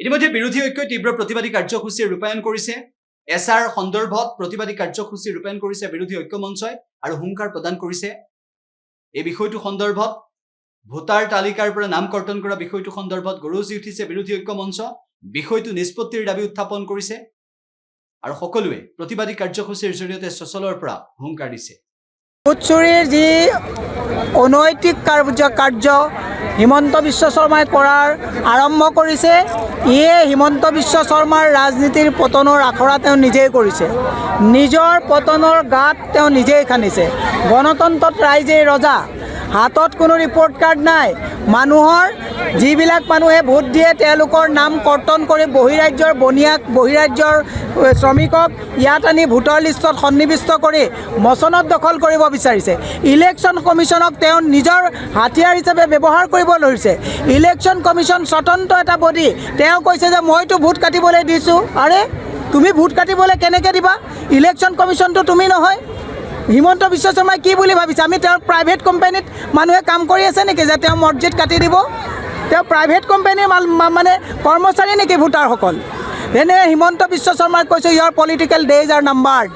ইতিমধ্যে বিৰোধী ঐক্যই তীব্ৰ প্ৰতিবাদী কাৰ্যসূচী ৰূপায়ণ কৰিছে। এছআৰ সন্দৰ্ভত প্ৰতিবাদী কাৰ্যসূচী ৰূপায়ণ কৰিছে বিৰোধী ঐক্য মঞ্চই আৰু হুংকাৰ প্ৰদান কৰিছে। এই বিষয়টো সন্দৰ্ভত ভোটাৰ তালিকাৰ পৰা নাম কৰ্তন কৰা বিষয়টো সন্দৰ্ভত গৰজি উঠিছে বিৰোধী ঐক্য মঞ্চ। বিষয়টো নিষ্পত্তিৰ দাবী উত্থাপন কৰিছে আৰু সকলোৱে প্ৰতিবাদী কাৰ্যসূচীৰ জৰিয়তে সচলৰ পৰা হুংকাৰ দিছে। ভোটচুৰিৰ যি অনৈতিক কাৰ্য হিমন্ত বিশ্ব শৰ্মাই কৰাৰ আৰম্ভ কৰিছে, ইয়ে হিমন্ত বিশ্ব শৰ্মাৰ ৰাজনীতিৰ পতনৰ আখৰা তেওঁ নিজেই কৰিছে। নিজৰ পতনৰ গাত তেওঁ নিজেই খান্দিছে। গণতন্ত্ৰত ৰাইজেই ৰজা, হাতত কোনো ৰিপৰ্ট কাৰ্ড নাই। মানুহৰ যিবিলাক মানুহে ভোট দিয়ে তেওঁলোকৰ নাম কৰ্তন কৰি বহিৰাজ্যৰ বনিয়াক, বহিৰাজ্যৰ শ্ৰমিকক ইয়াত আনি ভোটাৰ লিষ্টত সন্নিৱিষ্ট কৰি মচনত দখল কৰিব বিচাৰিছে। ইলেকশ্যন কমিশ্যনক তেওঁ নিজৰ হাতিয়াৰ হিচাপে ব্যৱহাৰ কৰিব ধৰিছে। ইলেকশ্যন কমিশ্যন স্বতন্ত্ৰ এটা বডি, তেওঁ কৈছে যে মইতো ভোট কাটিবলৈ দিছোঁ। আৰে তুমি ভোট কাটিবলৈ কেনেকৈ দিবা? ইলেকশ্যন কমিশ্যনটো তুমি নহয়। হিমন্ত বিশ্ব শৰ্মাই কি বুলি ভাবিছে? আমি তেওঁৰ প্ৰাইভেট কোম্পানীত মানুহে কাম কৰি আছে নেকি যে তেওঁ মছজিদ কাটি দিব? তেওঁ প্ৰাইভেট কোম্পানীৰ মানে কৰ্মচাৰী নেকি ভোটাৰসকল? এনে হিমন্ত বিশ্ব শৰ্মাই কৈছে ইয়ৰ পলিটিকেল ডেইজ আৰ নাম্বাৰ্ড।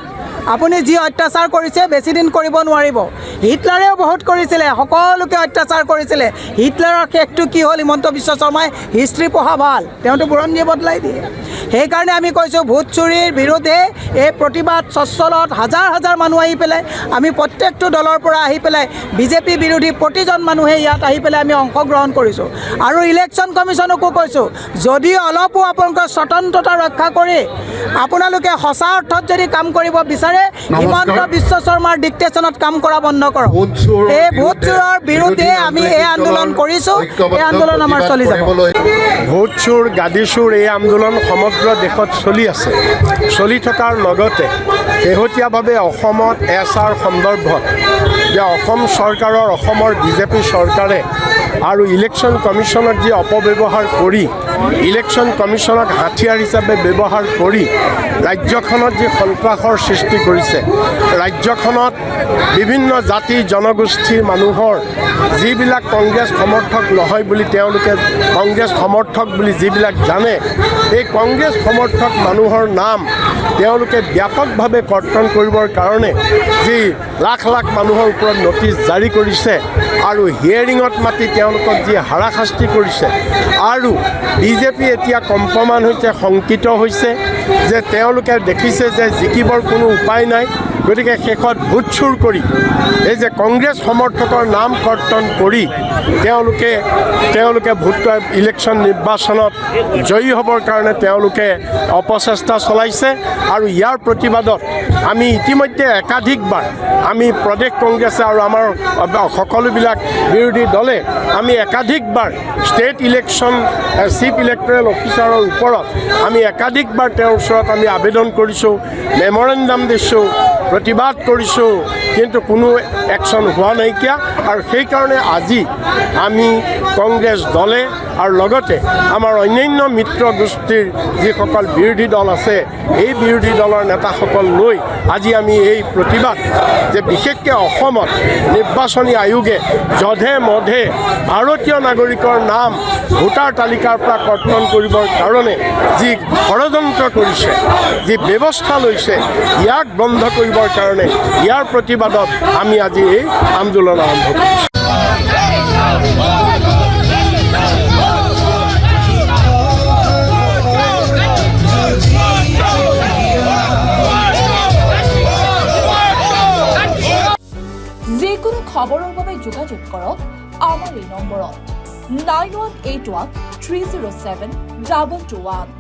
আপুনি যি অত্যাচাৰ কৰিছে বেছি দিন কৰিব নোৱাৰিব। হিটলাৰেও বহুত কৰিছিলে, সকলোকে অত্যাচাৰ কৰিছিলে। হিটলাৰৰ শেষটো কি হ'ল? হিমন্ত বিশ্ব শৰ্মাই হিষ্ট্ৰী পঢ়া ভাল, তেওঁতো বুৰঞ্জী বদলাই দিয়ে। সেইকাৰণে আমি কৈছোঁ ভোট চুৰিৰ বিৰুদ্ধে এই প্ৰতিবাদ সচলত হাজাৰ হাজাৰ মানুহ আহি পেলাই, আমি প্ৰত্যেকটো দলৰ পৰা আহি পেলাই বিজেপি বিৰোধী প্ৰতিজন মানুহে ইয়াত আহি পেলাই আমি অংশগ্ৰহণ কৰিছোঁ। আৰু ইলেকশ্যন কমিশ্যনকো কৈছোঁ, যদি অলপো আপোনালোকৰ স্বতন্ত্ৰতা ৰক্ষা কৰি আপোনালোকে সঁচা অৰ্থত যদি কাম কৰিব বিচাৰে, হিমন্ত বিশ্ব শৰ্মাৰ ডিক্টেশ্যনত কাম কৰা বন্ধ কৰক। এই ভোট চোৰৰ বিৰুদ্ধে আমি এই আন্দোলন কৰিছোঁ, এই আন্দোলন আমাৰ চলি যাব। ভোট চোৰ, গাদী চোৰ এই আন্দোলন সমগ্ৰ দেশত চলি আছে। চলি থকাৰ লগতে শেহতীয়াভাৱে অসমত এছআৰ সন্দৰ্ভত যে অসম চৰকাৰৰ, অসমৰ বিজেপি চৰকাৰে আৰু ইলেকশ্যন কমিশ্যনক যি অপব্যৱহাৰ কৰি, ইলেকশ্যন কমিশ্যনক হাথিয়াৰ হিচাপে ব্যৱহাৰ কৰি ৰাজ্যখনত যি সন্ত্ৰাসৰ সৃষ্টি কৰিছে, ৰাজ্যখনত বিভিন্ন জাতি জনগোষ্ঠীৰ মানুহৰ যিবিলাক কংগ্ৰেছ সমৰ্থক নহয় বুলি তেওঁলোকে কংগ্ৰেছ সমৰ্থক বুলি যিবিলাক জানে, এই কংগ্ৰেছ সমৰ্থক মানুহৰ নাম তেওঁলোকে ব্যাপকভাৱে কৰ্তন কৰিবৰ কাৰণে যি লাখ লাখ মানুহৰ ওপৰত নটিচ জাৰি কৰিছে আৰু হিয়াৰিঙত মাতি তেওঁলোকক যি হাৰাশাস্তি কৰিছে। আৰু বিজেপি এতিয়া কম্পমান হৈছে, শংকিত হৈছে যে তেওঁলোকে দেখিছে যে জিকিবৰ কোনো উপায় নাই। গতিকে শেষত ভোট চুৰ কৰি এই যে কংগ্ৰেছ সমৰ্থকৰ নাম কৰ্তন কৰি তেওঁলোকে ভোট ইলেকশ্যন নিৰ্বাচনত জয়ী হ'বৰ কাৰণে তেওঁলোকে অপচেষ্টা চলাইছে। আৰু ইয়াৰ প্ৰতিবাদত আমি ইতিমধ্যে একাধিকবাৰ আমি প্ৰদেশ কংগ্ৰেছে আৰু আমাৰ সকলোবিলাক বিৰোধী দলে আমি একাধিকবাৰ ষ্টেট ইলেকশ্যন চিফ ইলেক্টৰেল অফিচাৰৰ ওপৰত আমি একাধিকবাৰ তেওঁৰ ওচৰত আমি আবেদন কৰিছোঁ, মেমৰেণ্ডাম দিছোঁ, প্ৰতিবাদ কৰিছোঁ, কিন্তু কোনো একশ্যন হোৱা নাইকিয়া। আৰু সেইকাৰণে আজি আমি কংগ্ৰেছ দলে আৰু লগতে আমাৰ অন্যান্য মিত্ৰ গোষ্ঠীৰ যিসকল বিৰোধী দল আছে, এই বিৰোধী দলৰ নেতাসকল লৈ আজি আমি এই প্ৰতিবাদ যে বিশেষকৈ অসমত নিৰ্বাচনী আয়োগে যধে মধে ভাৰতীয় নাগৰিকৰ নাম ভোটাৰ তালিকাৰ পৰা কৰ্তন কৰিবৰ কাৰণে যি ষড়যন্ত্ৰ কৰিছে, যি ব্যৱস্থা লৈছে, ইয়াক বন্ধ কৰিবৰ কাৰণে ইয়াৰ প্ৰতিবাদত আমি আজি এই আন্দোলন আৰম্ভ কৰিছোঁ। যিকোনো খবৰৰ বাবে যোগাযোগ কৰক আমাৰ এই নম্বৰত 9181 307 221।